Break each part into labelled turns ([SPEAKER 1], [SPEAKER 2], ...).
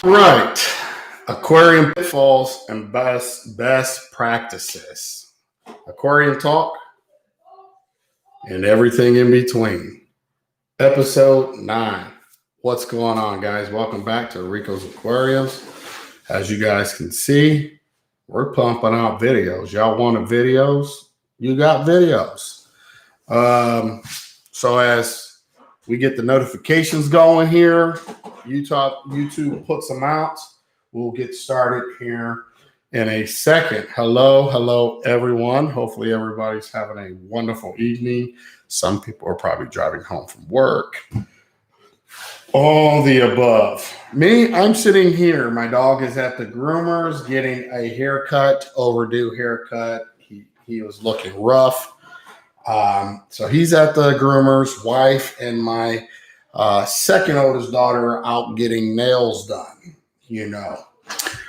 [SPEAKER 1] Right. Aquarium pitfalls and best practices. Aquarium talk and everything in between. Episode 9. What's going on, guys? Welcome back to Rico's Aquariums. As you guys can see, we're pumping out videos. Y'all wanted videos? You got videos. So as we get the notifications going here, YouTube puts them out. We'll get started here in a second. Hello, everyone. Hopefully everybody's having a wonderful evening. Some people are probably driving home from work. All the above. Me, I'm sitting here. My dog is at the groomers getting a haircut, overdue haircut. He was looking rough. So he's at the groomers. Wife and my second oldest daughter are out getting nails done,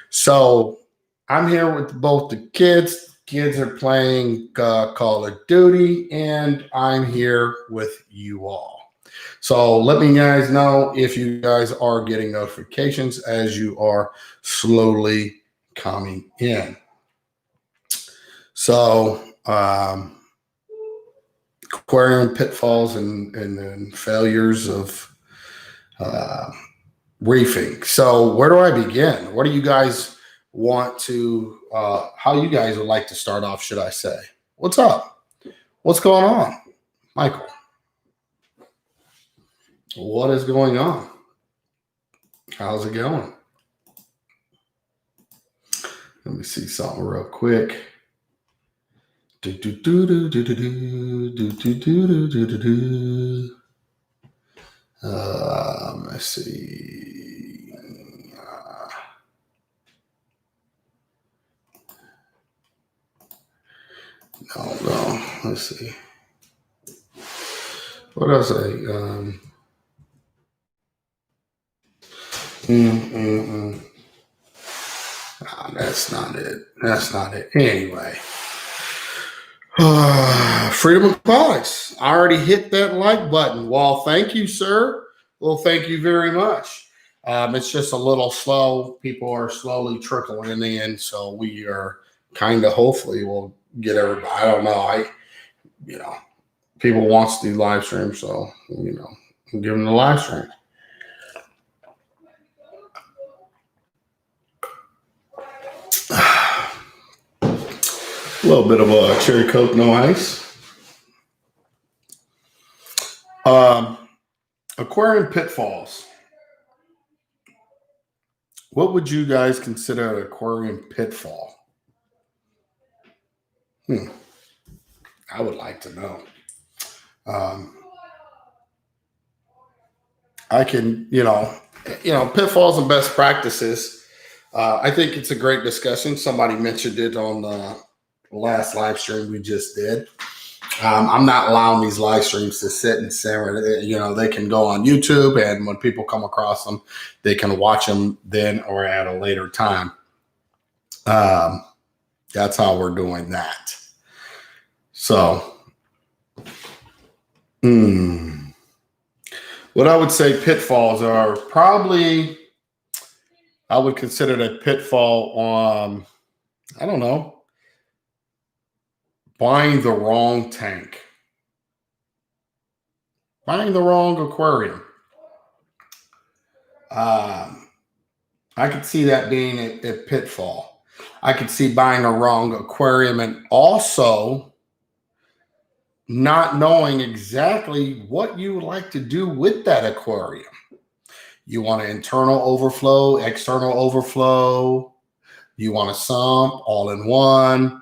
[SPEAKER 1] So I'm here with both the kids. Kids are playing Call of Duty, and I'm here with you all. So let me guys know if you guys are getting notifications as you are slowly coming in. So aquarium pitfalls and failures of reefing. So where do I begin? What do you guys want to, how you guys would like to start off, should I say? What's up? What's going on? Michael. What is going on? How's it going? Let me see something real quick. Let's see. No. Let's see. What else? That's not it. Anyway. Freedom of Aquatics. I already hit that like button. Well, thank you, sir. Well, thank you very much. It's just a little slow. People are slowly trickling in, so we are kind of hopefully we'll get everybody. I don't know. People wants to do live stream, so give them the live stream. A little bit of a cherry Coke, no ice. Aquarium pitfalls. What would you guys consider an aquarium pitfall? I would like to know. I can, pitfalls and best practices. I think it's a great discussion. Somebody mentioned it on the last live stream we just did. I'm not allowing these live streams to sit and simmer. They can go on YouTube, and when people come across them, they can watch them then or at a later time. That's how we're doing that. So, what I would say pitfalls are probably, I would consider that pitfall on, I don't know, buying the wrong tank. Buying the wrong aquarium. I could see that being a pitfall. I could see buying a wrong aquarium and also not knowing exactly what you would like to do with that aquarium. You want an internal overflow, external overflow. You want a sump, all in one.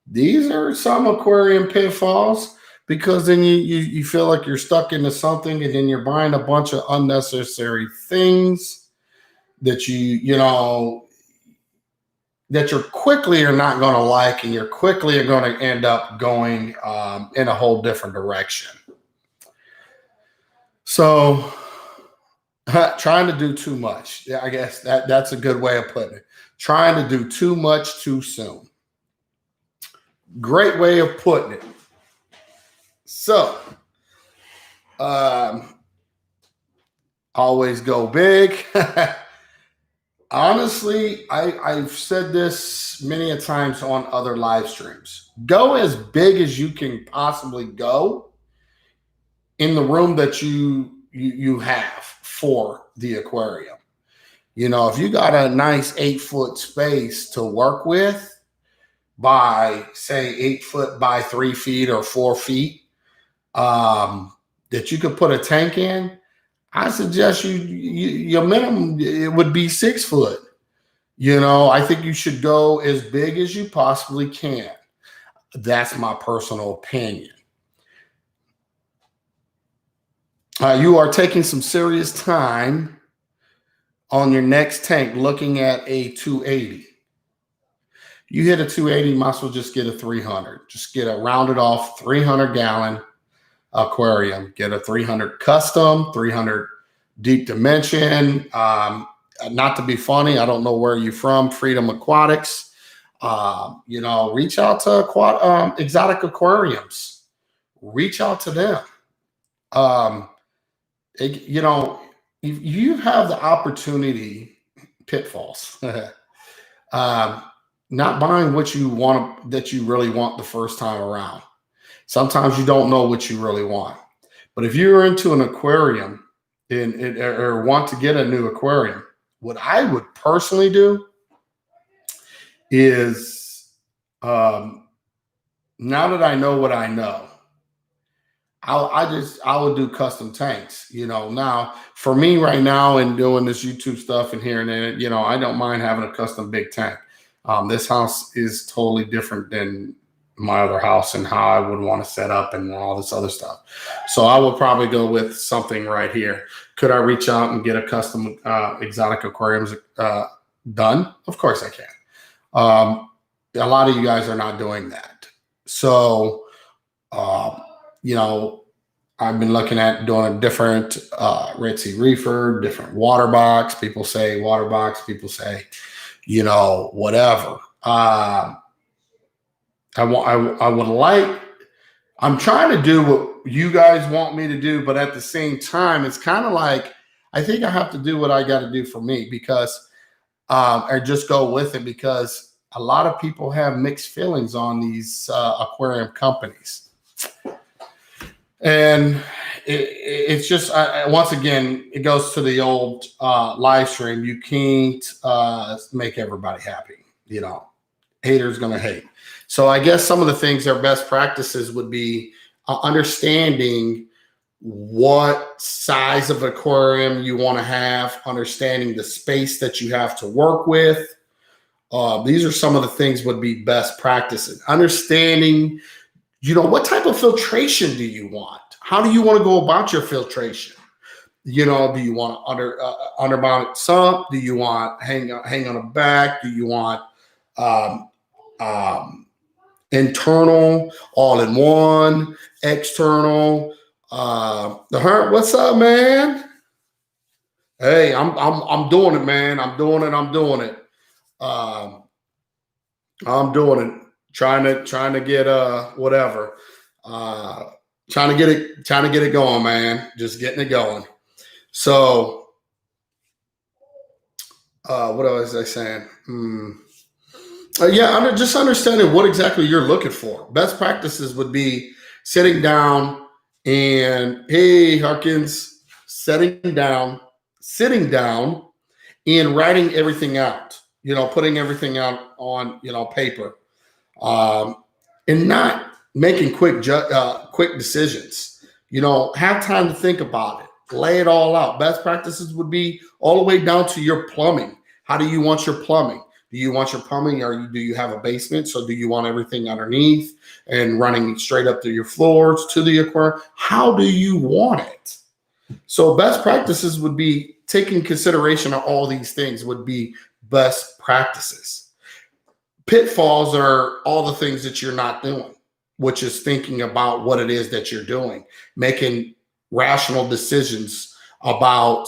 [SPEAKER 1] These are some aquarium pitfalls because then you feel like you're stuck into something, and then you're buying a bunch of unnecessary things that that you're quickly are not going to like, and you're quickly are going to end up going in a whole different direction. So trying to do too much. I guess that's a good way of putting it. Trying to do too much too soon. Great way of putting it. So, always go big. Honestly, I've said this many a times on other live streams. Go as big as you can possibly go in the room that you have for the aquarium. You know, if you got a nice 8-foot space to work with by say 8 foot by 3 feet or 4 feet, that you could put a tank in, I suggest your minimum it would be 6 foot. You know, I think you should go as big as you possibly can. That's my personal opinion. You are taking some serious time on your next tank looking at a 280. You hit a 280, you might as well just get a 300. Just get a rounded off 300-gallon aquarium. Get a 300 custom, 300 deep dimension. Not to be funny, I don't know where you're from, Freedom Aquatics. You know, reach out to exotic aquariums. Reach out to them. You know, you have the opportunity, pitfalls, not buying what you want, that you really want the first time around. Sometimes you don't know what you really want. But if you're into an aquarium or want to get a new aquarium, what I would personally do is, now that I know what I know, I would do custom tanks. You know, now for me right now and doing this YouTube stuff and here and there, you know, I don't mind having a custom big tank. This house is totally different than my other house and how I would want to set up and all this other stuff. So I would probably go with something right here. Could I reach out and get a custom exotic aquariums done? Of course I can. A lot of you guys are not doing that. So, you know, I've been looking at doing a different Red Sea reefer, different water box. People say water box. People say, you know, whatever. I'm trying to do what you guys want me to do, but at the same time, it's kind of like, I think I have to do what I got to do for me because, or just go with it because a lot of people have mixed feelings on these aquarium companies. And it's just, once again, it goes to the old live stream. You can't make everybody happy. You know, haters going to hate. So I guess some of the things, their best practices would be understanding what size of aquarium you want to have, understanding the space that you have to work with. These are some of the things would be best practices. Understanding, you know, what type of filtration do you want? How do you want to go about your filtration? You know, do you want undermounted sump? Do you want hang on the back? Do you want internal, all in one, external? What's up, man? Hey, I'm doing it, man. I'm doing it. I'm doing it. Trying to get whatever. Trying to get it going, man. Just getting it going. So what was I saying? Yeah, just understanding what exactly you're looking for. Best practices would be sitting down and, hey, Harkins, sitting down and writing everything out, you know, putting everything out on, you know, paper, and not making quick decisions. You know, have time to think about it, lay it all out. Best practices would be all the way down to your plumbing. How do you want your plumbing? Do you want your plumbing, or do you have a basement? So do you want everything underneath and running straight up to your floors to the aquarium? How do you want it? So best practices would be taking consideration of all these things would be best practices. Pitfalls are all the things that you're not doing, which is thinking about what it is that you're doing, making rational decisions about,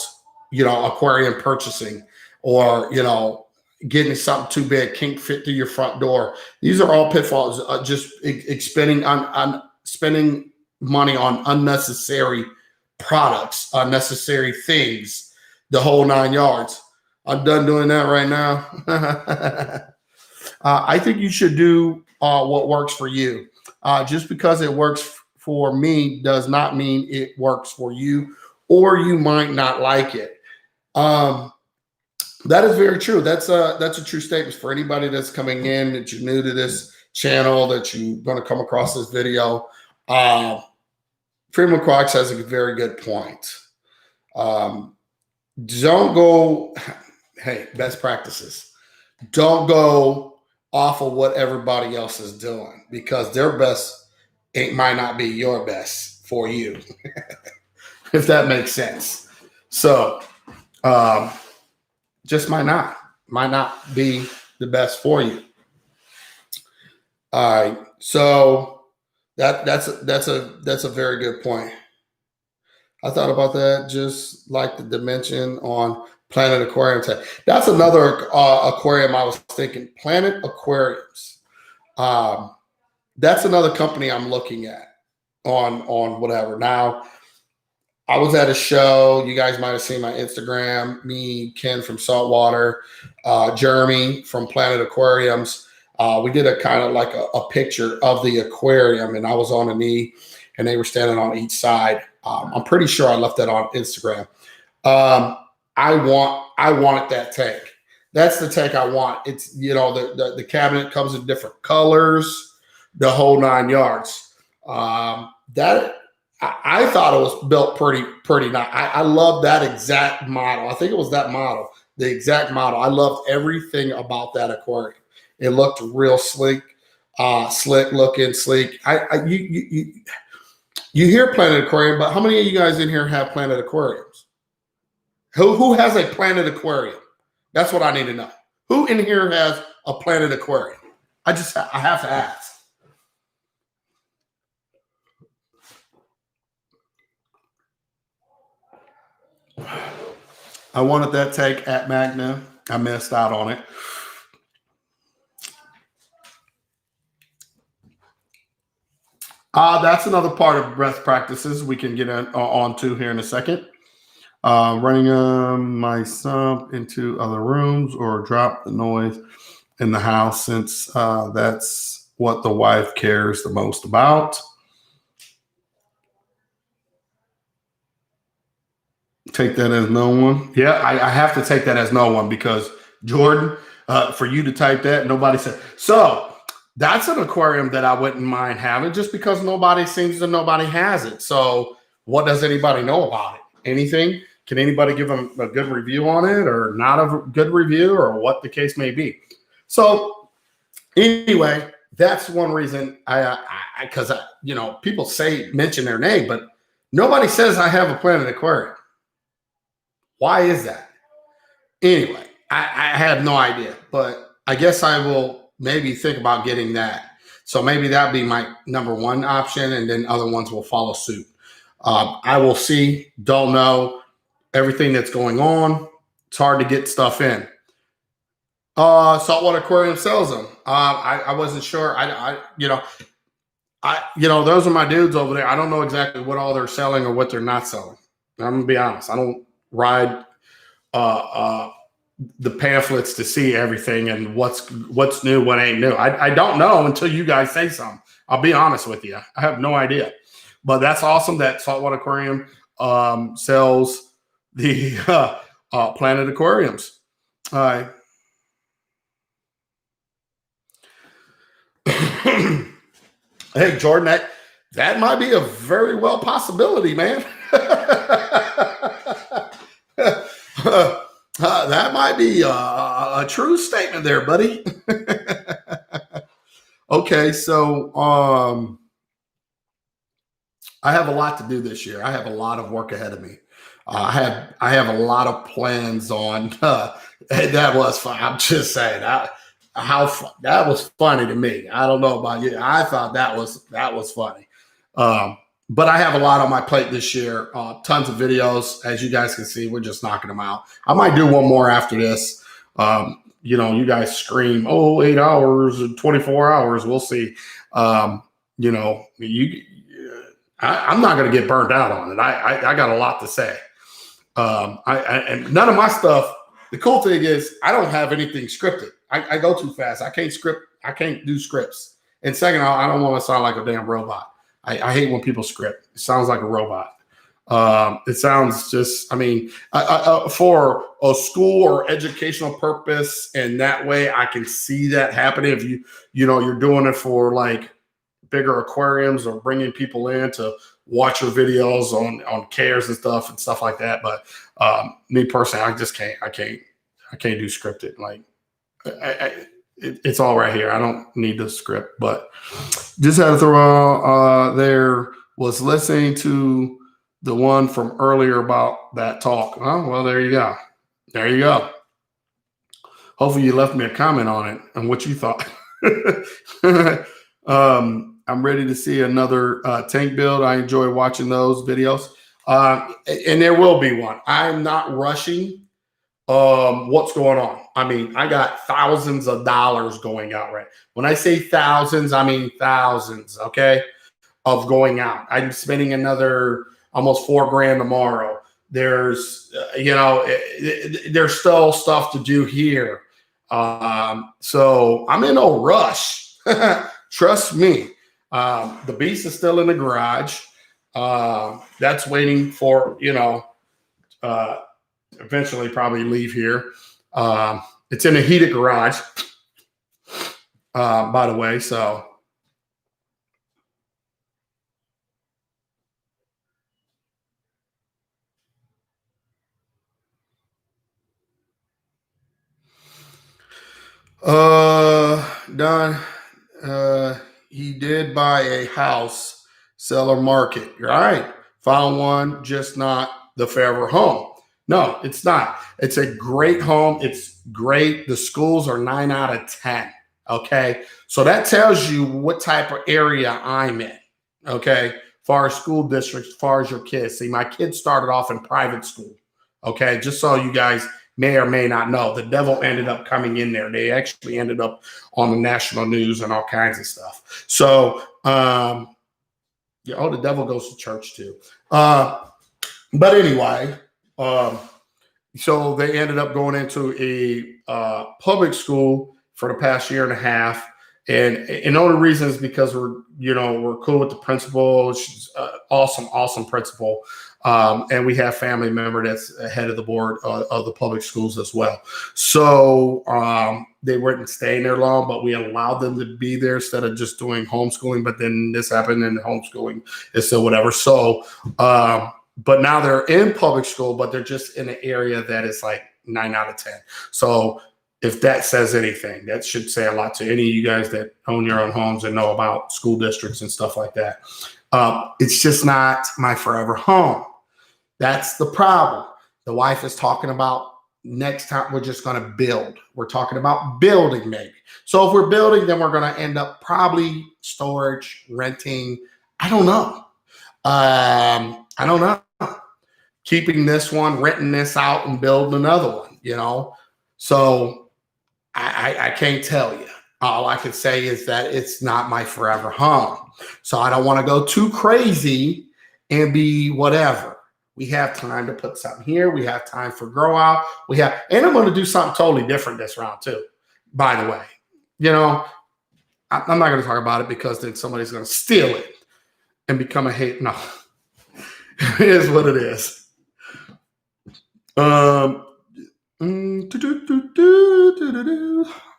[SPEAKER 1] you know, aquarium purchasing, or, you know, getting something too big, can't fit through your front door. These are all pitfalls. Just spending money on unnecessary products, unnecessary things, the whole 9 yards. I'm done doing that right now. I think you should do what works for you. Just because it works for me does not mean it works for you, or you might not like it. That is very true. That's a true statement for anybody that's coming in, that you're new to this channel, that you're going to come across this video. Freedom Aquatics has a very good point. Don't go, hey, best practices. Don't go off of what everybody else is doing, because their best might not be your best for you, if that makes sense. So, just might not be the best for you. All right, so that's a very good point. I thought about that, just like the dimension on Planet Aquarium. That's another aquarium I was thinking. Planet Aquariums. That's another company I'm looking at on whatever. Now, I was at a show. You guys might have seen my Instagram. Me, Ken from Saltwater, Jeremy from Planet Aquariums. We did a kind of like a picture of the aquarium, and I was on a knee, and they were standing on each side. I'm pretty sure I left that on Instagram. I wanted that tank. That's the tank I want. It's, you know, the cabinet comes in different colors, the whole 9 yards. That I thought it was built pretty nice. I love that exact model. I think it was that model, the exact model. I loved everything about that aquarium. It looked real sleek, slick looking, sleek. You hear Planet Aquarium, but how many of you guys in here have Planet Aquariums? Who has a Planet Aquarium? That's what I need to know. Who in here has a Planet Aquarium? I have to ask. I wanted that tank at Magna. I missed out on it. That's another part of breath practices we can get on to here in a second. Running my sump into other rooms or drop the noise in the house, since that's what the wife cares the most about. Take that as no one. Yeah, I have to take that as no one, because Jordan, for you to type that, nobody said. So that's an aquarium that I wouldn't mind having, just because nobody has it. So what does anybody know about it? Anything? Can anybody give them a good review on it, or not a good review, or what the case may be? So anyway, that's one reason because you know, people mention their name, but nobody says I have a Planet Aquarium. Why is that? Anyway, I have no idea, but I guess I will maybe think about getting that. So maybe that'd be my number one option, and then other ones will follow suit. I will see. Don't know everything that's going on. It's hard to get stuff in. Saltwater Aquarium sells them. I wasn't sure. Those are my dudes over there. I don't know exactly what all they're selling or what they're not selling. I'm gonna be honest. I don't ride the pamphlets to see everything and what's new, what ain't new. I don't know until you guys say something. I'll be honest with you. I have no idea. But that's awesome that Saltwater Aquarium sells the Planet Aquariums. All right. Hey, Jordan, that might be a very well possibility, man. That might be a true statement there, buddy. Okay, so I have a lot to do this year. I have a lot of work ahead of me. I have a lot of plans on. That was fun. I'm just saying that was funny to me. I don't know about you. I thought that was funny. But I have a lot on my plate this year. Tons of videos, as you guys can see. We're just knocking them out. I might do one more after this. You guys scream, "Oh, 8 hours and 24 hours." We'll see. I'm not going to get burned out on it. I got a lot to say. And none of my stuff the cool thing is I don't have anything scripted. I go too fast. I can't do scripts. And second, I don't want to sound like a damn robot. I hate when people script. It sounds like a robot. It sounds just, I mean, for a school or educational purpose, and that way I can see that happening. If you're doing it for like bigger aquariums or bringing people in to watch your videos on cares and stuff like that. But me personally, I can't do scripted. Like it's all right here. I don't need the script, but just had to throw there. Was listening to the one from earlier about that talk. Oh, well, there you go. There you go. Hopefully you left me a comment on it and what you thought. I'm ready to see another tank build. I enjoy watching those videos. And there will be one. I'm not rushing what's going on. I mean, I got thousands of dollars going out, right? When I say thousands, I mean thousands, okay, of going out. I'm spending another almost $4,000 tomorrow. There's, there's still stuff to do here. So I'm in no rush. Trust me. The beast is still in the garage. That's waiting for, eventually probably leave here. It's in a heated garage, by the way. So Don, he did buy a house, seller market. You're right. Found one, just not the forever home. No, it's not. It's a great home. It's great. The schools are 9 out of 10. Okay. So that tells you what type of area I'm in. Okay. Far as school districts, far as your kids. See, my kids started off in private school. Okay. Just so you guys may or may not know, the devil ended up coming in there. They actually ended up on the national news and all kinds of stuff. So, the devil goes to church too. But anyway, so they ended up going into a public school for the past year and a half. And the only reason is because we're cool with the principal. She's awesome principal. And we have family member that's head of the board of the public schools as well. So they weren't staying there long, but we allowed them to be there instead of just doing homeschooling. But then this happened and homeschooling is still whatever. So, but now they're in public school, but they're just in an area that is like 9 out of 10. So if that says anything, that should say a lot to any of you guys that own your own homes and know about school districts and stuff like that. It's just not my forever home. That's the problem. The wife is talking about next time we're just going to build. We're talking about building maybe. So if we're building, then we're going to end up probably storage, renting. I don't know. Keeping this one, renting this out and building another one, So I can't tell you. All I can say is that it's not my forever home. So I don't want to go too crazy and be whatever. We have time to put something here. We have time for grow out. And I'm going to do something totally different this round too, by the way. I'm not going to talk about it because then somebody's going to steal it and become a hate. No, it is what it is.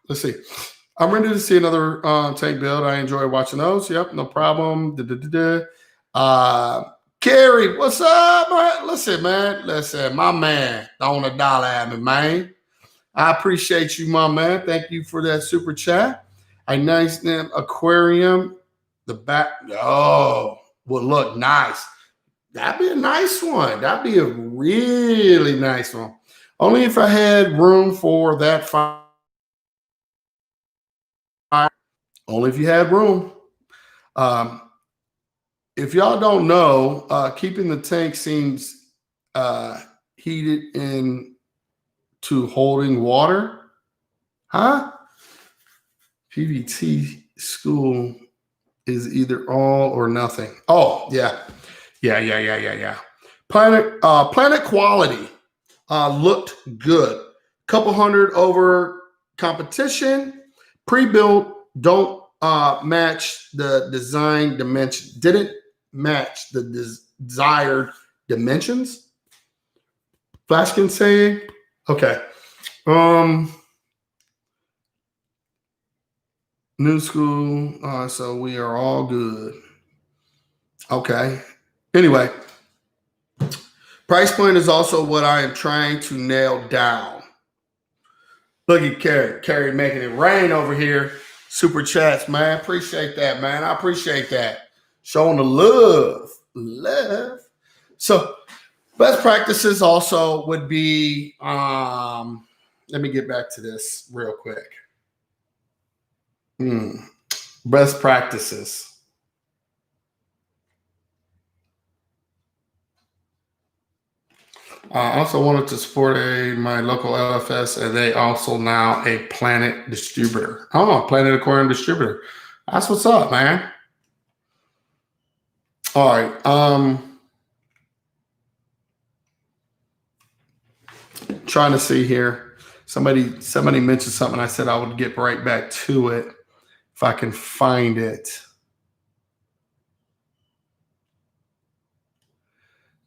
[SPEAKER 1] Let's see. I'm ready to see another tank build. I enjoy watching those. Yep, no problem. Carrie, what's up, man? Listen, my man, throwing $1 at me, man. I appreciate you, my man. Thank you for that super chat. A nice name, Aquarium. The back, would look nice. That'd be a nice one. That'd be a really nice one. Only if I had room for that fire. Only if you had room. If y'all don't know, keeping the tank seems heated into holding water. Huh? PVT school is either all or nothing. Oh, yeah. Planet quality looked good. couple hundred over competition. Pre-built, don't match the design dimension. Didn't match the desired dimensions. Flashkin saying, okay. New school. So we are all good. Okay. Anyway, price point is also what I am trying to nail down. Look at Carrie. Carrie making it rain over here. Super chats, man. Appreciate that, man. I appreciate that. Showing the love. Love. So best practices also would be, let me get back to this real quick. Best practices. I also wanted to support my local LFS, and they also now a Planet distributor. Oh, Planet Aquarium distributor. That's what's up, man. All right. Trying to see here. Somebody mentioned something. I said I would get right back to it if I can find it.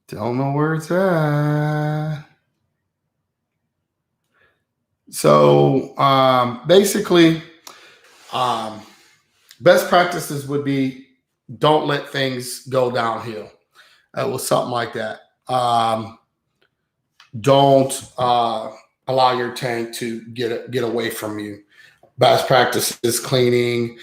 [SPEAKER 1] Don't know where it's at. So basically, best practices would be don't let things go downhill. It was something like that. Don't allow your tank to get away from you. Best practices: cleaning,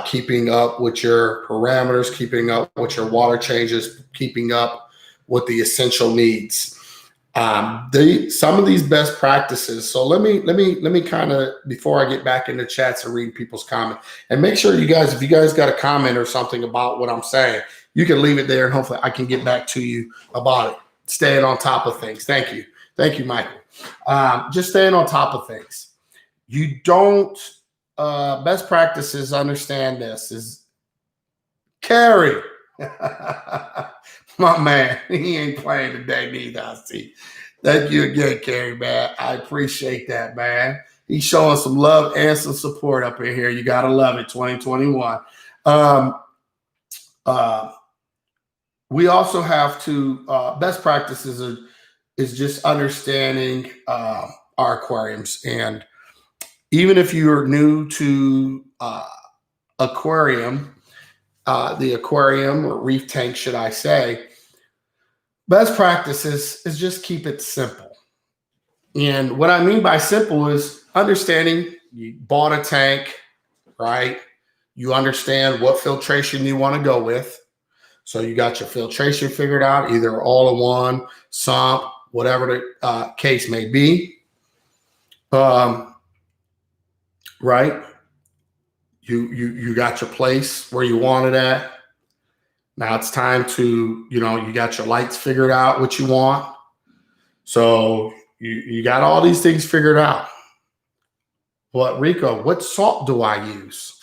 [SPEAKER 1] keeping up with your parameters, keeping up with your water changes, keeping up with the essential needs. Some of these best practices. So let me kind of, before I get back into chats and read people's comments, and make sure you guys, if you guys got a comment or something about what I'm saying, you can leave it there, and hopefully I can get back to you about it. Staying on top of things. Thank you, Michael. Just staying on top of things. You don't. Best practices. Understand this is Carrie. My man, he ain't playing today neither. I see. Thank you again, Carrie, man. I appreciate that, man. He's showing some love and some support up in here. You gotta love it. 2021. We also have to best practices is just understanding our aquariums, and even if you're new to aquarium. The aquarium or reef tank, should I say, best practices is just keep it simple. And what I mean by simple is understanding you bought a tank, right? You understand what filtration you want to go with. So you got your filtration figured out, either all-in-one, sump, whatever the case may be. Right? You got your place where you want it at. Now it's time to, you got your lights figured out, what you want. So you got all these things figured out. What, Rico, what salt do I use?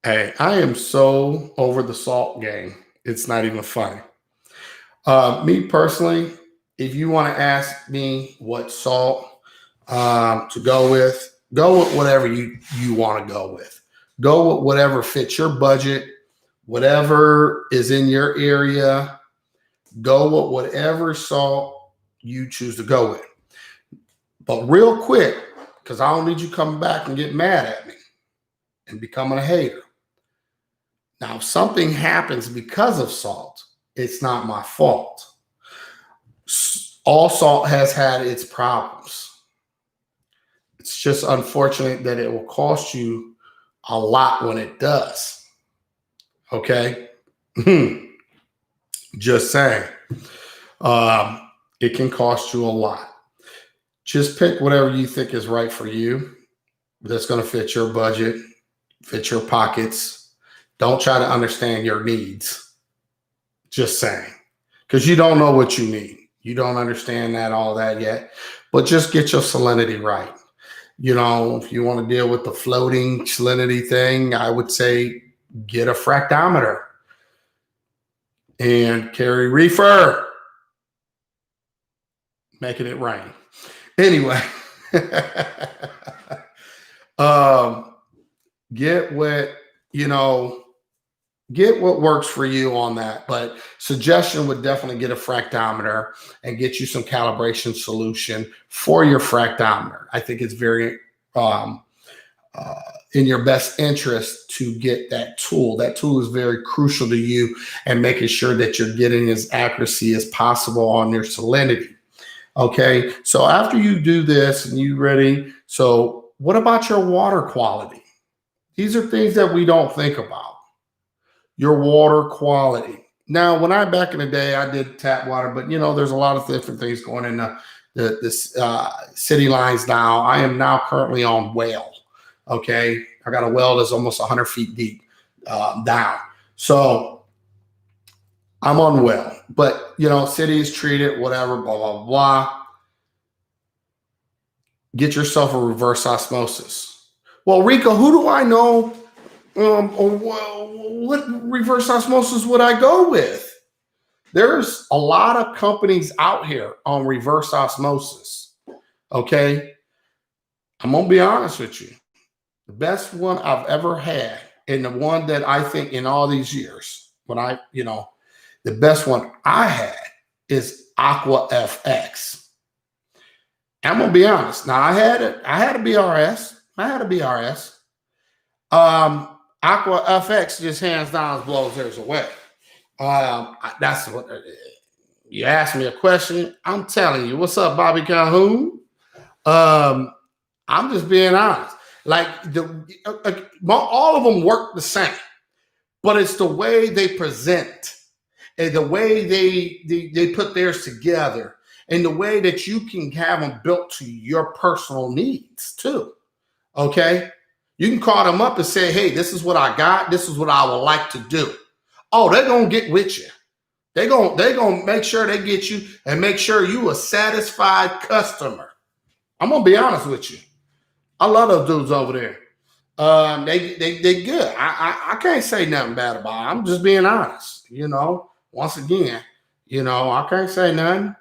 [SPEAKER 1] Hey, I am so over the salt game. It's not even funny. Me personally, if you want to ask me what salt to go with whatever you want to go with. Go with whatever fits your budget, whatever is in your area. Go with whatever salt you choose to go with. But real quick, because I don't need you coming back and get mad at me and becoming a hater. Now, if something happens because of salt, it's not my fault. All salt has had its problems. It's just unfortunate that it will cost you a lot when it does. Okay? Just saying. It can cost you a lot. Just pick whatever you think is right for you. That's going to fit your budget, fit your pockets. Don't try to understand your needs. Just saying. Because you don't know what you need. You don't understand all that yet. But just get your salinity right. If you want to deal with the floating salinity thing, I would say get a fractometer and carry reefer, making it rain. Anyway, um, get what, you know, get what works for you on that. But suggestion would definitely get a fractometer and get you some calibration solution for your fractometer. I think it's very um, uh, in your best interest to get that tool. That tool is very crucial to you and making sure that you're getting as accuracy as possible on your salinity. Okay, so after you do this and you ready, so what about your water quality? These are things that we don't think about. Your water quality. Now, when I back in the day, I did tap water, but you know, there's a lot of different things going in the city lines now. I am now currently on well. Okay, I got a well that's almost 100 feet deep down. So I'm on well, but you know, cities treat it whatever, blah blah blah. Get yourself a reverse osmosis. Well, Rico, who do I know? What reverse osmosis would I go with? There's a lot of companies out here on reverse osmosis. Okay. I'm going to be honest with you. The best one I've ever had, and the one that I think in all these years, the best one I had is Aqua FX. I'm going to be honest. Now I had a BRS. Aqua FX just hands down blows theirs away. That's what you asked me a question. I'm telling you, what's up, Bobby Calhoun? I'm just being honest. Like all of them work the same, but it's the way they present and the way they put theirs together and the way that you can have them built to your personal needs too. Okay. You can call them up and say, hey, this is what I got. This is what I would like to do. Oh, they're going to get with you. They're going to make sure they get you and make sure you a satisfied customer. I'm going to be honest with you. I love those dudes over there. They good. I can't say nothing bad about it. I'm just being honest. You know, once again, I can't say nothing.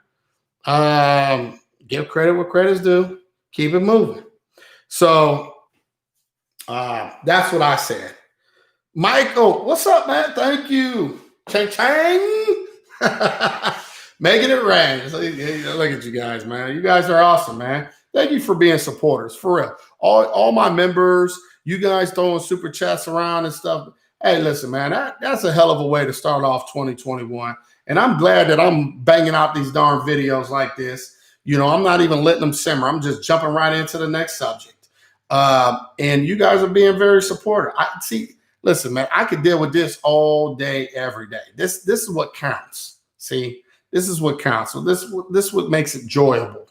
[SPEAKER 1] Give credit where credit's due. Keep it moving. So that's what I said. Michael, what's up, man? Thank you. Chang Chang. Making it rain. Look at you guys, man. You guys are awesome, man. Thank you for being supporters, for real. All my members, you guys throwing super chats around and stuff. Hey, listen, man, that's a hell of a way to start off 2021. And I'm glad that I'm banging out these darn videos like this. I'm not even letting them simmer. I'm just jumping right into the next subject. And you guys are being very supportive. Listen, man, I could deal with this all day, every day. This is what counts. See, this is what counts. So this is what makes it enjoyable.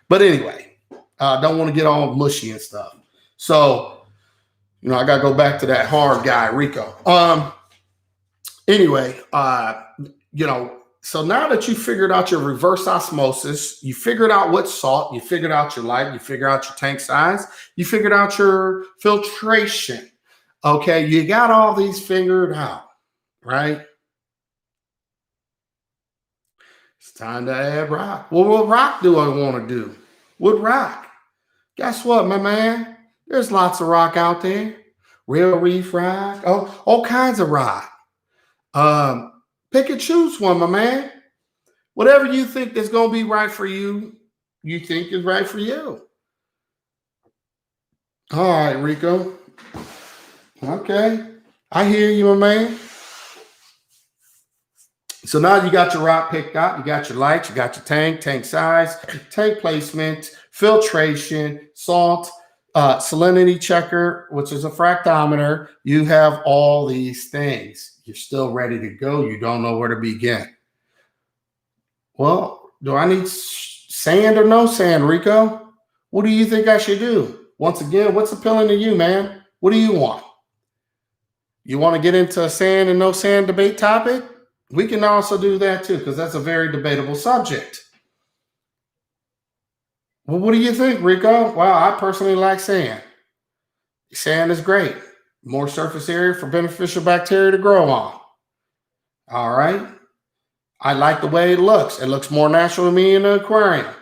[SPEAKER 1] But anyway, don't want to get all mushy and stuff. So, I got to go back to that hard guy, Rico. Anyway, so now that you figured out your reverse osmosis, you figured out what salt, you figured out your light, you figured out your tank size, you figured out your filtration. Okay, you got all these figured out, right? It's time to add rock. Well, what rock do I want to do? What rock? Guess what, my man? There's lots of rock out there. Real reef rock, all kinds of rock. Pick and choose one, my man. Whatever you think is going to be right for you, you think is right for you. All right, Rico. Okay. I hear you, my man. So now you got your rock picked out. You got your lights. You got your tank size, tank placement, filtration, salt, salinity checker, which is a fractometer. You have all these things. You're still ready to go. You don't know where to begin. Well, do I need sand or no sand, Rico? What do you think I should do? Once again, what's appealing to you, man? What do you want? You want to get into a sand and no sand debate topic? We can also do that too, because that's a very debatable subject. Well, what do you think, Rico? Well, I personally like sand. Sand is great. More surface area for beneficial bacteria to grow on. All right. I like the way it looks. It looks more natural to me in an aquarium.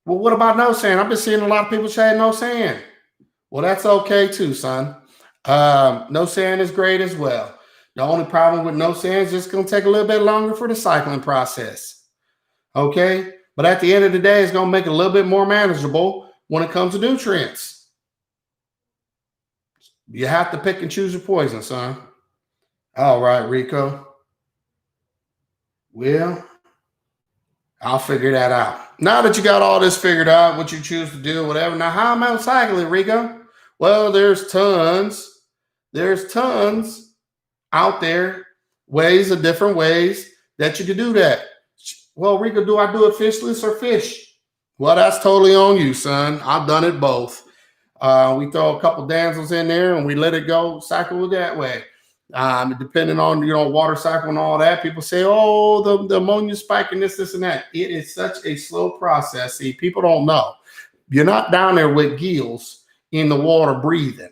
[SPEAKER 1] Well, what about no sand? I've been seeing a lot of people say no sand. Well, that's okay too, son. No sand is great as well. The only problem with no sand is just going to take a little bit longer for the cycling process. Okay. But at the end of the day, it's going to make it a little bit more manageable when it comes to nutrients. You have to pick and choose your poison, son. All right, Rico. Well, I'll figure that out. Now that you got all this figured out, what you choose to do, whatever. Now, how am I cycling, Rico? Well, there's tons out there, different ways that you can do that. Well, Rico, do I do it fishless or fish? Well, that's totally on you, son. I've done it both. We throw a couple damsels in there and we let it go, cycle that way. Depending on water cycle and all that, people say, oh, the ammonia spike and this and that. It is such a slow process. See, people don't know. You're not down there with gills in the water breathing.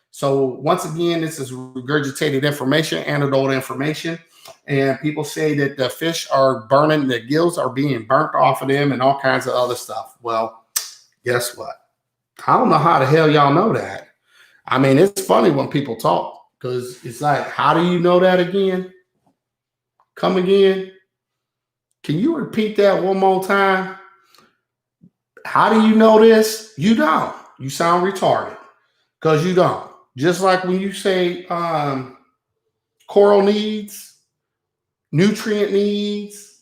[SPEAKER 1] So once again, this is regurgitated information, anecdotal information. And people say that the fish are burning, the gills are being burnt off of them and all kinds of other stuff. Well, guess what? I don't know how the hell y'all know that. I mean, it's funny when people talk because it's like, how do you know that again? Come again? Can you repeat that one more time? How do you know this? You don't. You sound retarded because you don't. Just like when you say coral needs, nutrient needs,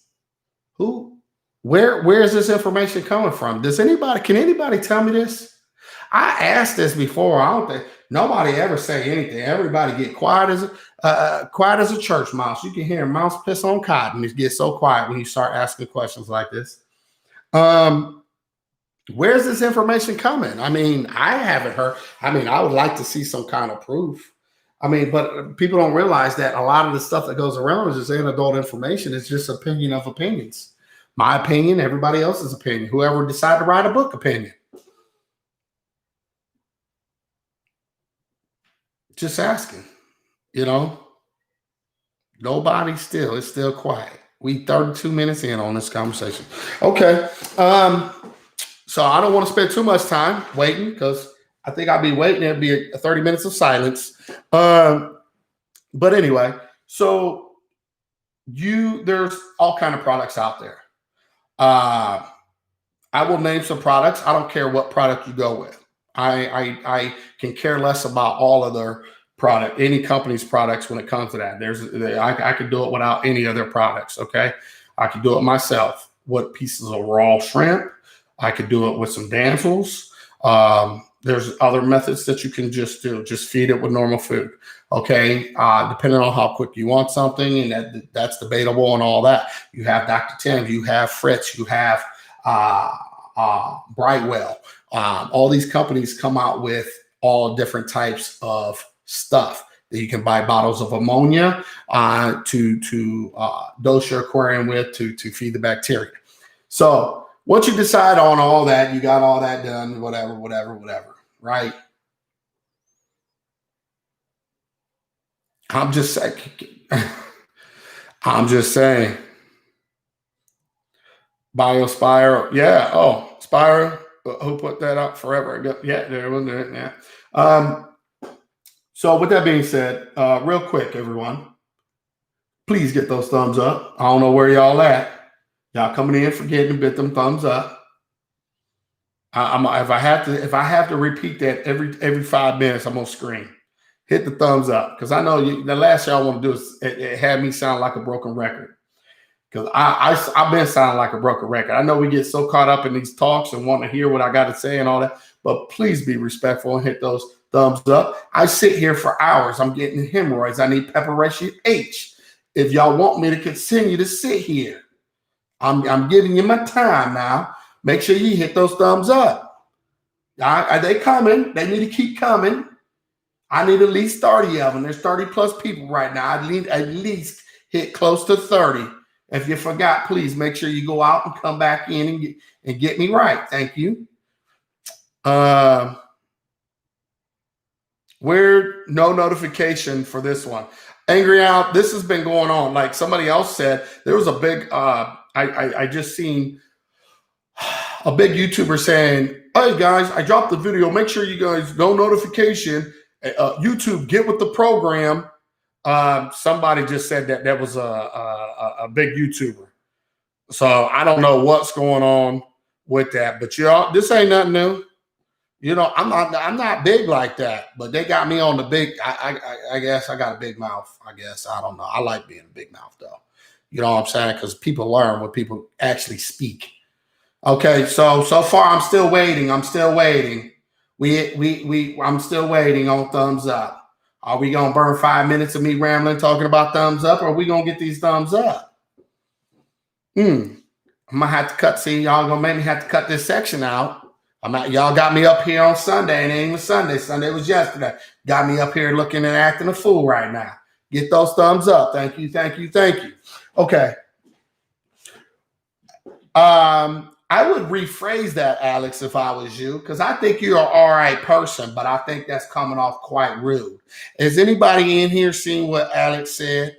[SPEAKER 1] where is this information coming from? Can anybody tell me this? I asked this before. I don't think nobody ever say anything. Everybody get quiet as a church mouse. You can hear a mouse piss on cotton. It gets so quiet when you start asking questions like this. Where's this information coming? I mean, I haven't heard. I mean, I would like to see some kind of proof. I mean, but people don't realize that a lot of the stuff that goes around is just anecdotal information. It's just opinion of opinions. My opinion, everybody else's opinion. Whoever decided to write a book opinion. Just asking, nobody still. It's still quiet. We 32 minutes in on this conversation. Okay. So I don't want to spend too much time waiting because I think I'll be waiting. It'll be 30 minutes of silence. But anyway, so there's all kind of products out there. I will name some products. I don't care what product you go with. I can care less about all of their product, any company's products when it comes to that. I could do it without any of their products. Okay. I could do it myself with pieces of raw shrimp. I could do it with some damsels. There's other methods that you can just do. Just feed it with normal food. Okay. Depending on how quick you want something, and that's debatable and all that. You have Dr. Tim, you have Fritz, you have Brightwell. All these companies come out with all different types of stuff that you can buy bottles of ammonia to dose your aquarium with to feed the bacteria. So once you decide on all that, you got all that done, whatever, right? I'm just saying. Biospire, yeah. Oh, Spire. Who put that up forever? Yeah, there was it. Yeah. So with that being said, real quick, everyone, please get those thumbs up. I don't know where y'all at. Y'all coming in forgetting to bit them thumbs up. If I have to repeat that every 5 minutes, I'm gonna scream. Hit the thumbs up because I know the last y'all want to do is it had me sound like a broken record. Because I've been sounding like a broken record. I know we get so caught up in these talks and want to hear what I got to say and all that, but please be respectful and hit those thumbs up. I sit here for hours. I'm getting hemorrhoids. I need preparation H. If y'all want me to continue to sit here, I'm giving you my time now. Make sure you hit those thumbs up. Are they coming? They need to keep coming. I need at least 30 of them. There's 30 plus people right now. I need at least hit close to 30. If you forgot, please make sure you go out and come back in and get me right. Thank you. Weird, no notification for this one. Angry Out, this has been going on. Like somebody else said, there was a big, I just seen a big YouTuber saying, "Hey guys, I dropped the video. Make sure you guys no notification. YouTube, get with the program." Somebody just said that was a big YouTuber. So I don't know what's going on with that, but y'all, this ain't nothing new. I'm not big like that, but they got me on the big. I guess I got a big mouth. I guess I don't know. I like being a big mouth though. You know what I'm saying? Because people learn when people actually speak. Okay, so far I'm still waiting. I'm still waiting. I'm still waiting on thumbs up. Are we gonna burn 5 minutes of me rambling talking about thumbs up, or are we gonna get these thumbs up? I might have to cut. See, y'all gonna make me have to cut this section out. Y'all got me up here on Sunday, and it ain't even Sunday. Sunday was yesterday. Got me up here looking and acting a fool right now. Get those thumbs up. Thank you, thank you, thank you. Okay. I would rephrase that, Alex, if I was you, because I think you're an all right person, but I think that's coming off quite rude. Has anybody in here seen what Alex said?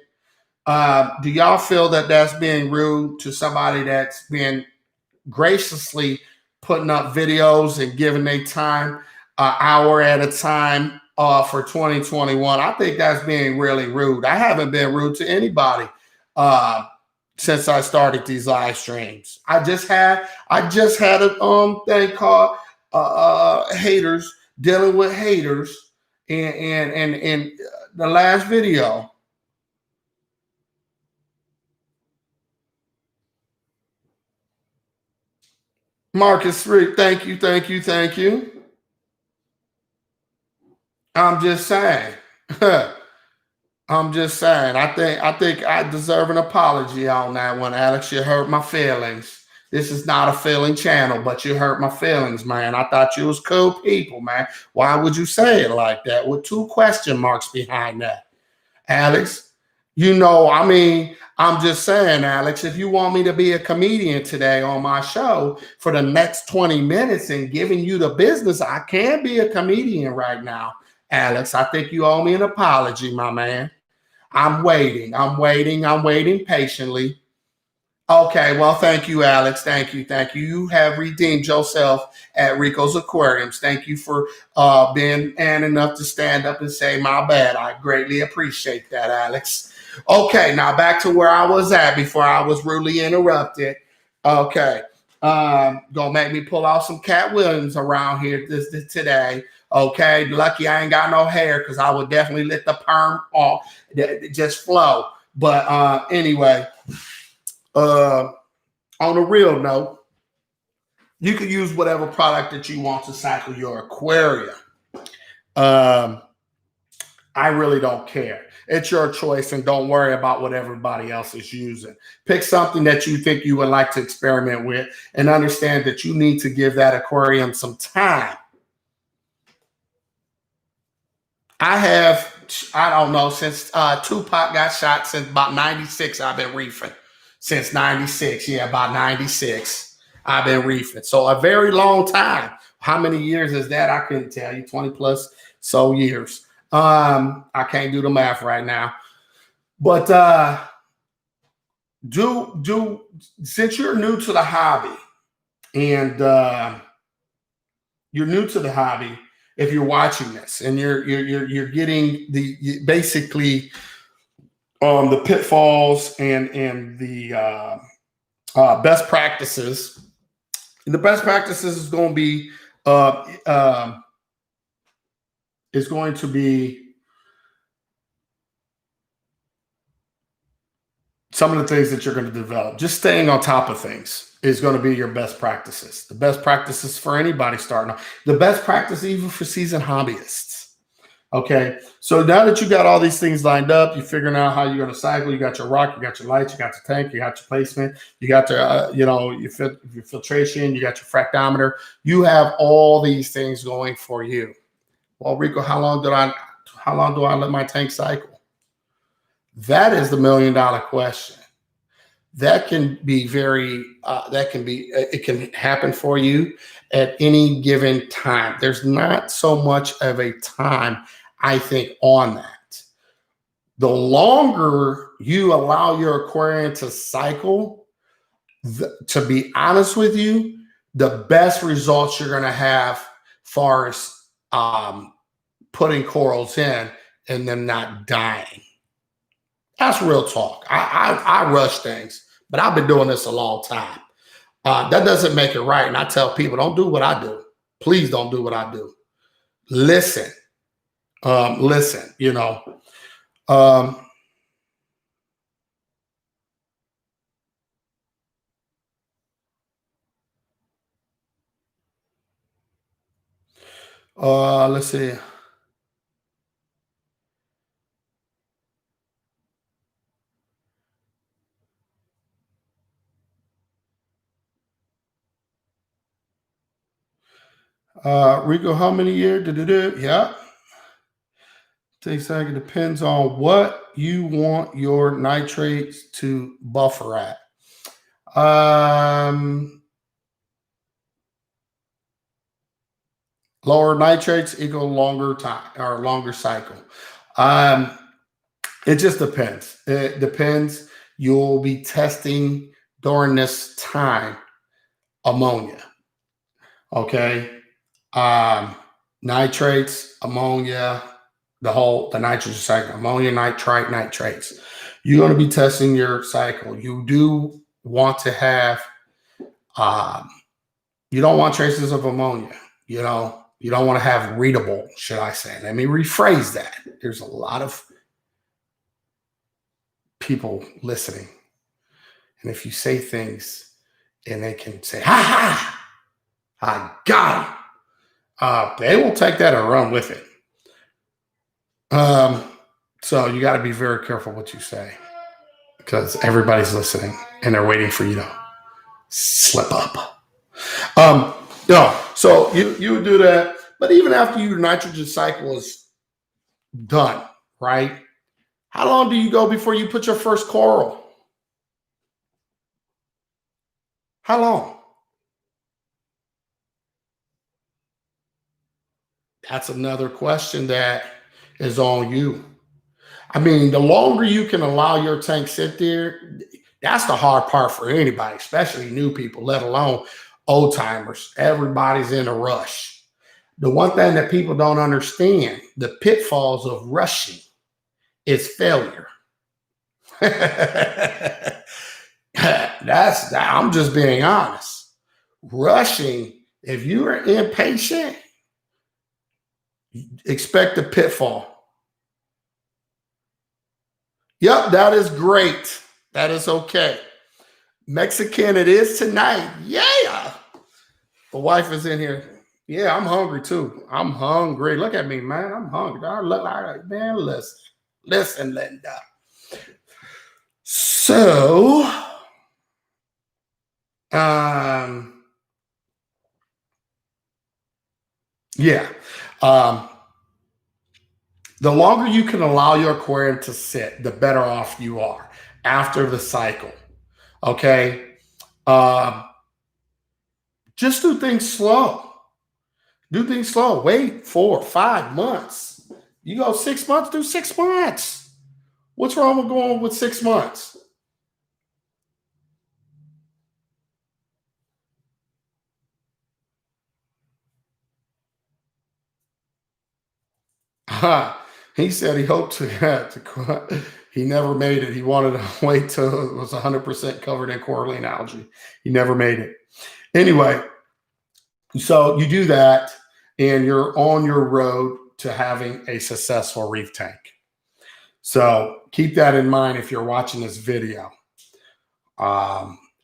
[SPEAKER 1] Do y'all feel that that's being rude to somebody that's been graciously putting up videos and giving their time an hour at a time for 2021? I think that's being really rude. I haven't been rude to anybody since I started these live streams. I just had a thing called haters, dealing with haters in the last video. Marcus Rick, thank you, thank you, thank you. I'm just saying. I'm just saying. I think I deserve an apology on that one, Alex. You hurt my feelings. This is not a feeling channel, but you hurt my feelings, man. I thought you was cool people, man. Why would you say it like that with 2 question marks behind that, Alex? I'm just saying, Alex, if you want me to be a comedian today on my show for the next 20 minutes and giving you the business, I can be a comedian right now, Alex. I think you owe me an apology, my man. I'm waiting. I'm waiting patiently. Okay, well, thank you, Alex. Thank you. You have redeemed yourself at Rico's Aquariums. Thank you for being man enough to stand up and say my bad. I greatly appreciate that, Alex. Okay, now back to where I was at before I was rudely interrupted. Okay, gonna make me pull out some Cat Williams around here this today. Okay, lucky I ain't got no hair because I would definitely let the perm off, just flow. But anyway, on a real note, you can use whatever product that you want to cycle your aquarium. I really don't care. It's your choice, and don't worry about what everybody else is using. Pick something that you think you would like to experiment with, and understand that you need to give that aquarium some time. I don't know, since Tupac got shot, since about 96, I've been reefing. Since 96, yeah, about 96, I've been reefing. So a very long time. How many years is that? I couldn't tell you, 20 plus so years. I can't do the math right now. But since you're new to the hobby, and you're new to the hobby, if you're watching this and you're getting basically the pitfalls and the best practices. And the best practices is going to be some of the things that you're going to develop. Just staying on top of things is going to be your best practices. The best practices for anybody starting off. The best practice even for seasoned hobbyists. Okay, so now that you got all these things lined up, you're figuring out how you're going to cycle. You got your rock, you got your lights, you got your tank, you got your placement, you got your filtration, you got your fractometer. You have all these things going for you. Well, Rico, how long do I let my tank cycle? That is the $1 million question. That can be it can happen for you at any given time. There's not so much of a time, I think, on that. The longer you allow your aquarium to cycle, to be honest with you, the best results you're going to have far as putting corals in and them not dying. That's real talk. I rush things, but I've been doing this a long time. That doesn't make it right. And I tell people, don't do what I do. Please don't do what I do. Listen. Listen, you know. Let's see. Rico, how many years? Yeah. Takes a second. Depends on what you want your nitrates to buffer at. Lower nitrates equal longer time or longer cycle. It just depends. It depends. You'll be testing during this time ammonia. Okay. Nitrates, ammonia, the nitrogen cycle, ammonia, nitrite, nitrates. You're going to be testing your cycle. You do want to have, you don't want traces of ammonia. You know, you don't want to have readable, should I say. Let me rephrase that. There's a lot of people listening. And if you say things and they can say, ha ha, I got them, they will take that and run with it. So you got to be very careful what you say because everybody's listening and they're waiting for you to slip up. So you would do that. But even after your nitrogen cycle is done, right? How long do you go before you put your first coral? How long? That's another question that is on you. I mean, the longer you can allow your tank sit there, that's the hard part for anybody, especially new people, let alone old timers. Everybody's in a rush. The one thing that people don't understand, the pitfalls of rushing is failure. I'm just being honest. Rushing, if you are impatient, expect a pitfall. Yep, that is great. That is okay. Mexican it is tonight. Yeah. The wife is in here. Yeah, I'm hungry too. I'm hungry. Look at me, man. I'm hungry. I look like, man, listen, Linda. So, yeah. The longer you can allow your aquarium to sit, the better off you are after the cycle. Okay. Just do things slow. Do things slow. Wait 4 or 5 months. You go 6 months, do 6 months. What's wrong with going with 6 months? He said he hoped to he never made it. He wanted to wait till it was 100% covered in coralline algae. He never made it. Anyway, so you do that and you're on your road to having a successful reef tank. So keep that in mind if you're watching this video.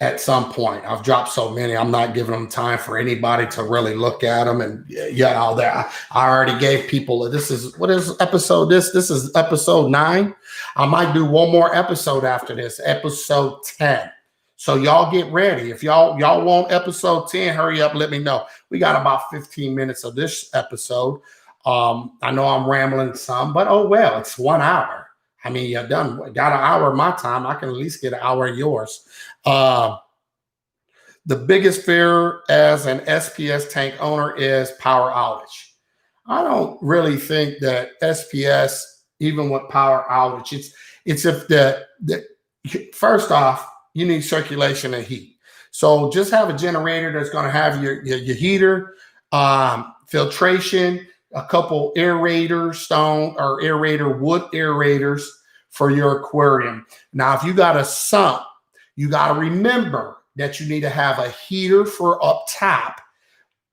[SPEAKER 1] At some point, I've dropped so many, I'm not giving them time for anybody to really look at them. And yeah, all that. I already gave people, what is episode this? This is episode 9. I might do one more episode after this, episode 10. So y'all get ready. If y'all want episode 10, hurry up, let me know. We got about 15 minutes of this episode. I know I'm rambling some, but oh well, it's 1 hour. I mean, you're done. Got an hour of my time. I can at least get an hour of yours. The biggest fear as an SPS tank owner is power outage. I don't really think that SPS, even with power outage, it's if the first off, you need circulation and heat. So just have a generator that's going to have your heater, filtration, a couple aerator stone or aerator wood aerators for your aquarium. Now, if you got a sump, you got to remember that you need to have a heater for up top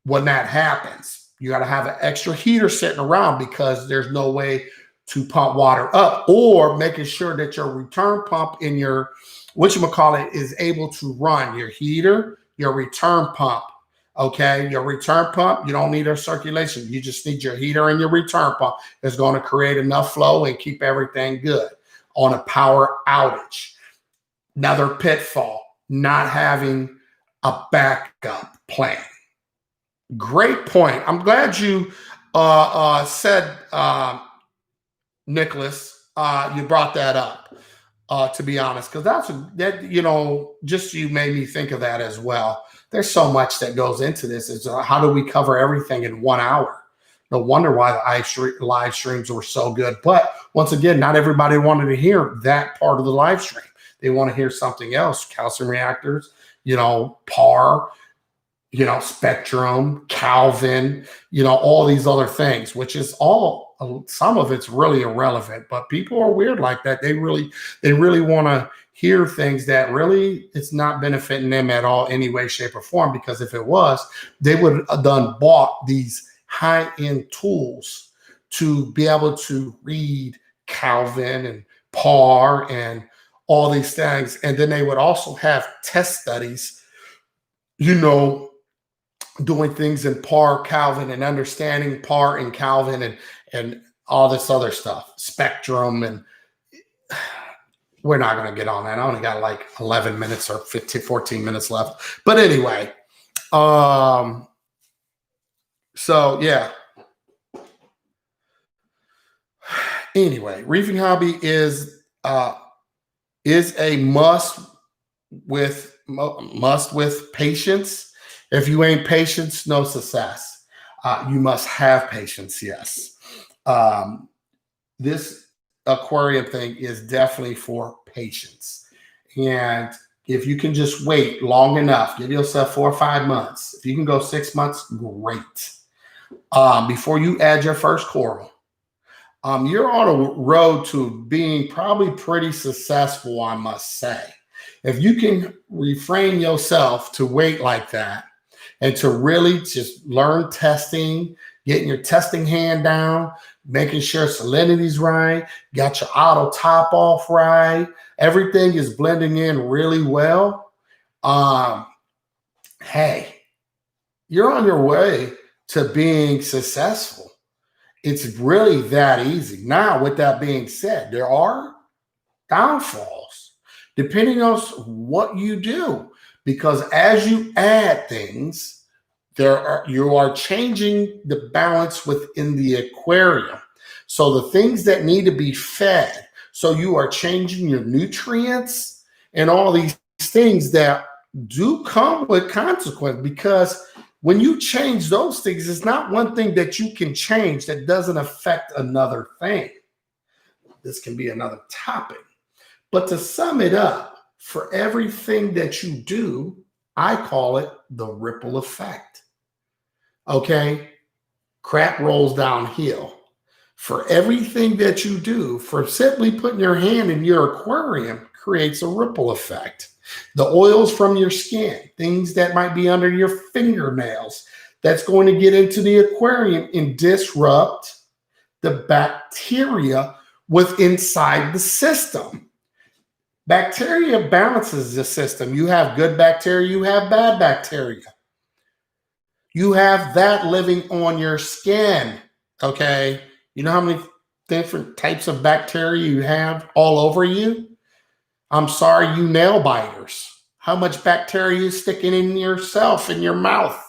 [SPEAKER 1] when that happens. You got to have an extra heater sitting around because there's no way to pump water up, or making sure that your return pump in your, whatchamacallit, is able to run your heater, your return pump. Okay, your return pump, you don't need a circulation. You just need your heater and your return pump. It's going to create enough flow and keep everything good on a power outage. Another pitfall, not having a backup plan. Great point. I'm glad you said, Nicholas, you brought that up, to be honest, because just you made me think of that as well. There's so much that goes into this. Is how do we cover everything in 1 hour? No wonder why the live streams were so good. But once again, not everybody wanted to hear that part of the live stream. They want to hear something else: calcium reactors, PAR, Spectrum, Calvin, all these other things, which is all, some of it's really irrelevant, but people are weird like that. They really want to hear things that really it's not benefiting them at all, any way, shape, or form, because if it was, they would have bought these high-end tools to be able to read Calvin and PAR and all these things. And then they would also have test studies, doing things in PAR, Calvin, and understanding PAR and Calvin and all this other stuff, Spectrum, and we're not going to get on that. I only got like 11 minutes or 14 minutes left. But anyway, so yeah. Anyway, reefing hobby is a must with patience. If you ain't patient, no success. You must have patience, yes. This aquarium thing is definitely for patience. And if you can just wait long enough, give yourself 4 or 5 months. If you can go 6 months, great. Before you add your first coral, you're on a road to being probably pretty successful, I must say. If you can refrain yourself to wait like that and to really just learn testing, getting your testing hand down, making sure salinity's right, got your auto top off right, everything is blending in really well, hey, you're on your way to being successful. It's really that easy. Now, with that being said, there are downfalls depending on what you do, because as you add things, you are changing the balance within the aquarium. So the things that need to be fed, so you are changing your nutrients and all these things that do come with consequence, because when you change those things, it's not one thing that you can change that doesn't affect another thing. This can be another topic. But to sum it up, for everything that you do, I call it the ripple effect. Okay? Crap rolls downhill. For everything that you do, for simply putting your hand in your aquarium creates a ripple effect. The oils from your skin, things that might be under your fingernails, that's going to get into the aquarium and disrupt the bacteria inside the system. Bacteria balances the system. You have good bacteria, you have bad bacteria. You have that living on your skin, okay? You know how many different types of bacteria you have all over you? I'm sorry, you nail biters. How much bacteria is sticking in yourself, in your mouth,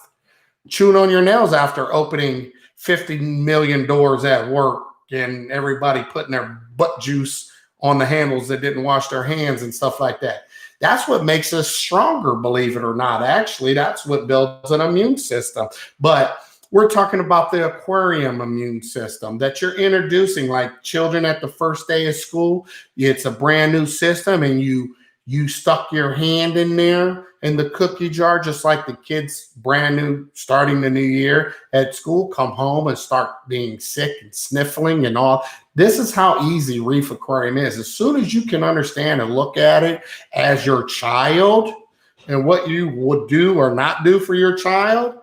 [SPEAKER 1] chewing on your nails after opening 50 million doors at work and everybody putting their butt juice on the handles that didn't wash their hands and stuff like that. That's what makes us stronger, believe it or not. Actually, that's what builds an immune system. But we're talking about the aquarium immune system that you're introducing, like children at the first day of school. It's a brand new system, and you you stuck your hand in there in the cookie jar, just like the kids brand new, starting the new year at school, come home and start being sick and sniffling and all. This is how easy reef aquarium is. As soon as you can understand and look at it as your child and what you would do or not do for your child,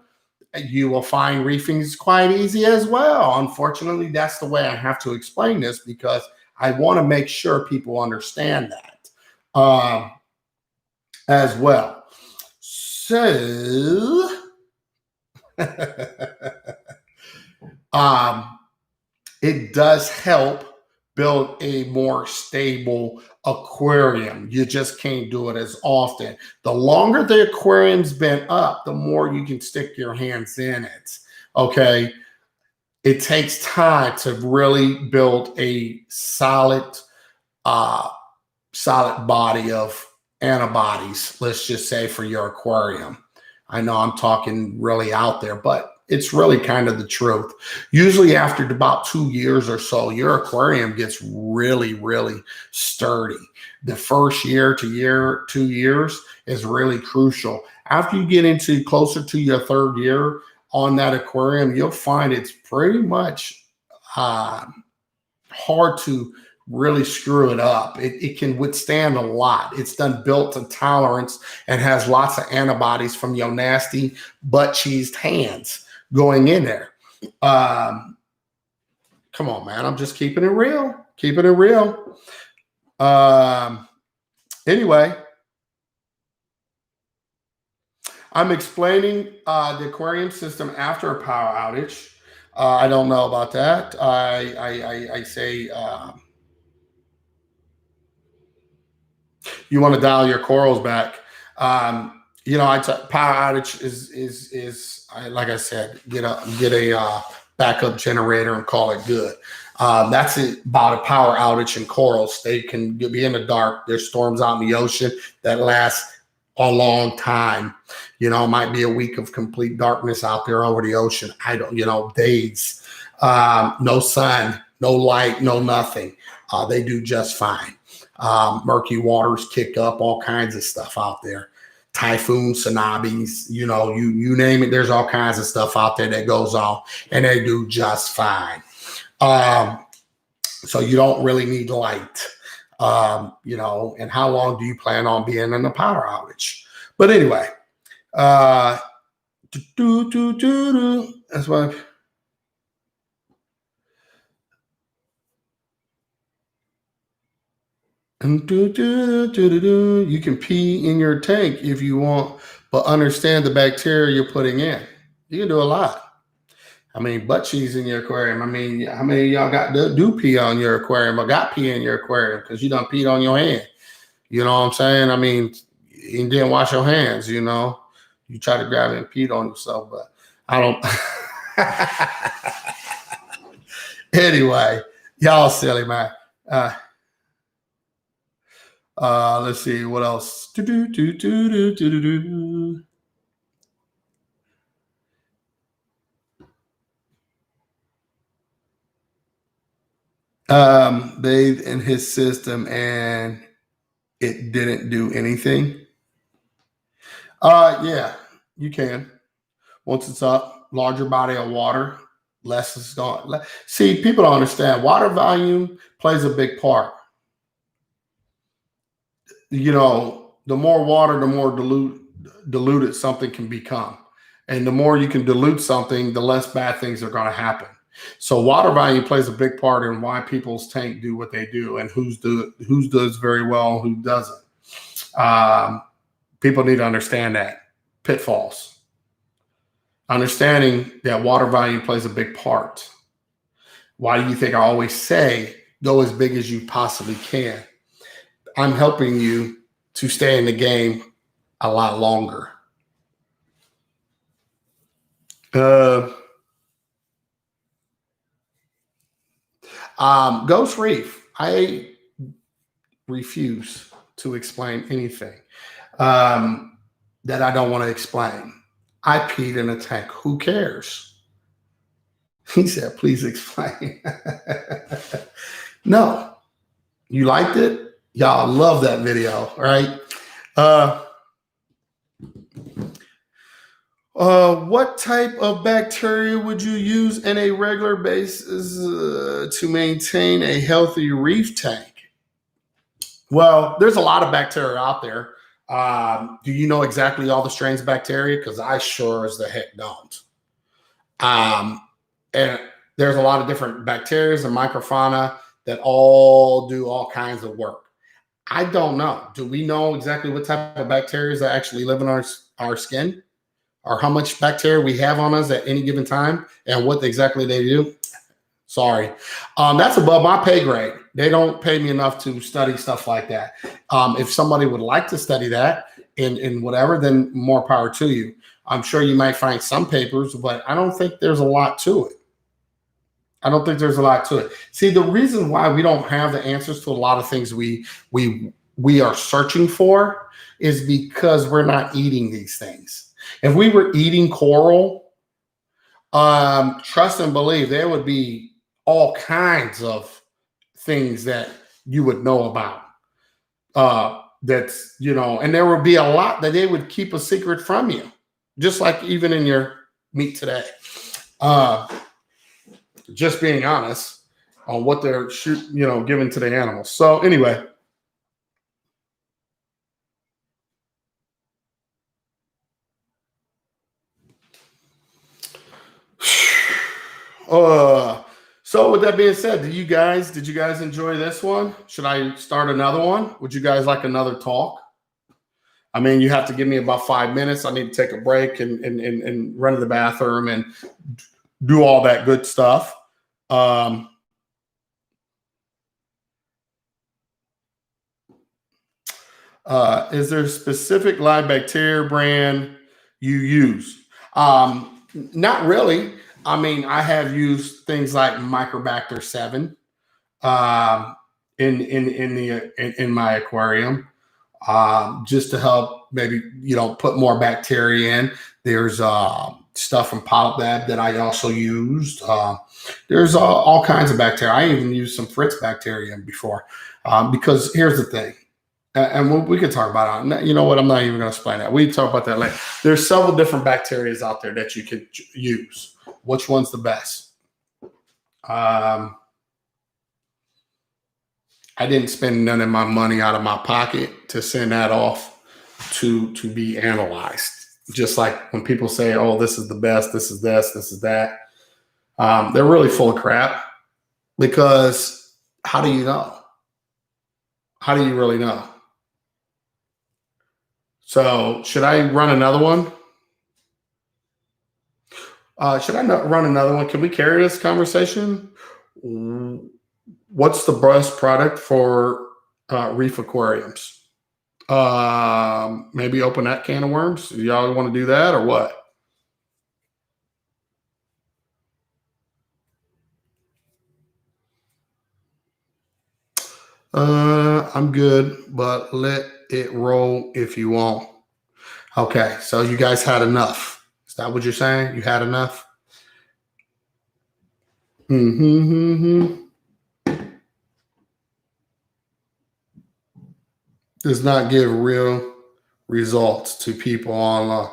[SPEAKER 1] you will find reefing is quite easy as well. Unfortunately, that's the way I have to explain this, because I want to make sure people understand that as well. So, it does help build a more stable aquarium. You just can't do it as often. The longer the aquarium's been up, the more you can stick your hands in it. Okay. It takes time to really build a solid body of antibodies, let's just say, for your aquarium. I know I'm talking really out there, but it's really kind of the truth. Usually after about 2 years or so, your aquarium gets really, really sturdy. The first year to 2 years is really crucial. After you get into closer to your 3rd year on that aquarium, you'll find it's pretty much hard to really screw it up. It can withstand a lot. It's done built to tolerance and has lots of antibodies from your nasty butt cheesed hands going in there. Come on, man. I'm just keeping it real. Keeping it real. Anyway, I'm explaining the aquarium system after a power outage. I don't know about that. I say you want to dial your corals back. Power outage is like I said, get a backup generator and call it good. That's it about a power outage in corals. They can be in the dark. There's storms out in the ocean that last a long time. It might be a week of complete darkness out there over the ocean. Days. No sun, no light, no nothing. They do just fine. Murky waters kick up, all kinds of stuff out there. Typhoons, tsunamis, you name it. There's all kinds of stuff out there that goes on, and they do just fine. So you don't really need light. And how long do you plan on being in the power outage? But anyway, that's why. You can pee in your tank if you want, but understand the bacteria you're putting in. You can do a lot. Butt cheese in your aquarium. How many of y'all do pee on your aquarium or got pee in your aquarium because you done peed on your hand? You know what I'm saying? You didn't wash your hands, You try to grab it and peed on yourself, but I don't. Anyway, y'all silly, man. Let's see what else. Bathed in his system and it didn't do anything. Yeah, you can. Once it's up, larger body of water, less is gone. See, people don't understand. Water volume plays a big part. The more water, the more diluted something can become. And the more you can dilute something, the less bad things are going to happen. So water volume plays a big part in why people's tank do what they do and who's does very well and who doesn't. People need to understand that. Pitfalls. Understanding that water volume plays a big part. Why do you think I always say go as big as you possibly can? I'm helping you to stay in the game a lot longer. Ghost Reef. I refuse to explain anything that I don't want to explain. I peed in a tank. Who cares? He said, please explain. No. You liked it? Y'all love that video, right? What type of bacteria would you use in a regular basis to maintain a healthy reef tank? Well, there's a lot of bacteria out there. Do you know exactly all the strains of bacteria? Because I sure as the heck don't. And there's a lot of different bacteria and microfauna that all do all kinds of work. I don't know. Do we know exactly what type of bacteria that actually live in our skin, or how much bacteria we have on us at any given time, and what exactly they do? Sorry. That's above my pay grade. They don't pay me enough to study stuff like that. If somebody would like to study that in whatever, then more power to you. I'm sure you might find some papers, but I don't think there's a lot to it. I don't think there's a lot to it. See, the reason why we don't have the answers to a lot of things we are searching for is because we're not eating these things. If we were eating coral, trust and believe there would be all kinds of things that you would know about. That's, and there would be a lot that they would keep a secret from you, just like even in your meat today. Just being honest on what they're giving to the animals. So anyway. So with that being said, did you guys enjoy this one? Should I start another one? Would you guys like another talk? I mean, you have to give me about 5 minutes. I need to take a break and run to the bathroom and do all that good stuff. Is there a specific live bacteria brand you use? Not really. I mean, I have used things like Microbacter 7 in my aquarium, just to help maybe put more bacteria in. There's stuff from Polyp Lab that I also used. There's all kinds of bacteria. I even used some Fritz bacteria before, because here's the thing. And we could talk about it. You know what? I'm not even going to explain that. We talk about that later. There's several different bacteria out there that you could use. Which one's the best? I didn't spend none of my money out of my pocket to send that off to be analyzed. Just like when people say, "Oh, this is the best. This is this. This is that." They're really full of crap, because how do you know? How do you really know? So should I run another one? Should I not run another one? Can we carry this conversation? What's the best product for reef aquariums? Maybe open that can of worms. Do y'all want to do that or what? I'm good, but let it roll if you want. Okay, so you guys had enough. Is that what you're saying? You had enough? Does not give real results to people online.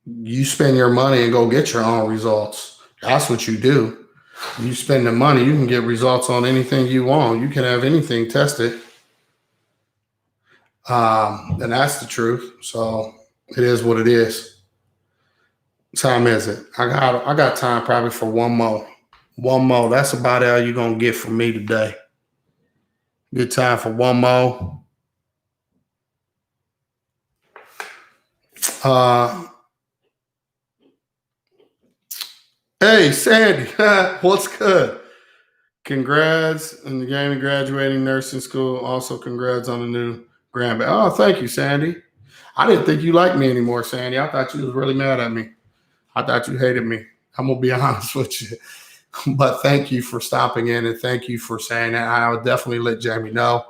[SPEAKER 1] You spend your money and go get your own results. That's what you do. You spend the money, you can get results on anything you want. You can have anything tested. And that's the truth. So it is what it is. What time is it? I got time probably for one more. One more. That's about all you're gonna get from me today. Good time for one more. Hey Sandy, what's good? Congrats on the game and graduating nursing school. Also, congrats on the new grandbaby. Oh, thank you, Sandy. I didn't think you liked me anymore, Sandy. I thought you was really mad at me. I thought you hated me. I'm gonna be honest with you. But thank you for stopping in, and thank you for saying that. I would definitely let Jamie know.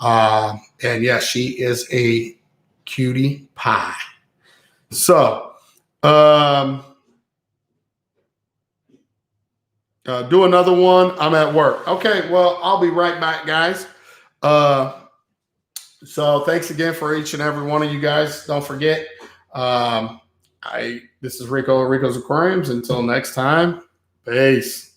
[SPEAKER 1] And yes, she is a cutie pie. So, Do another one. I'm at work. Okay, well, I'll be right back, guys. So thanks again for each and every one of you guys. Don't forget, this is Rico, Rico's Aquariums. Until next time, peace.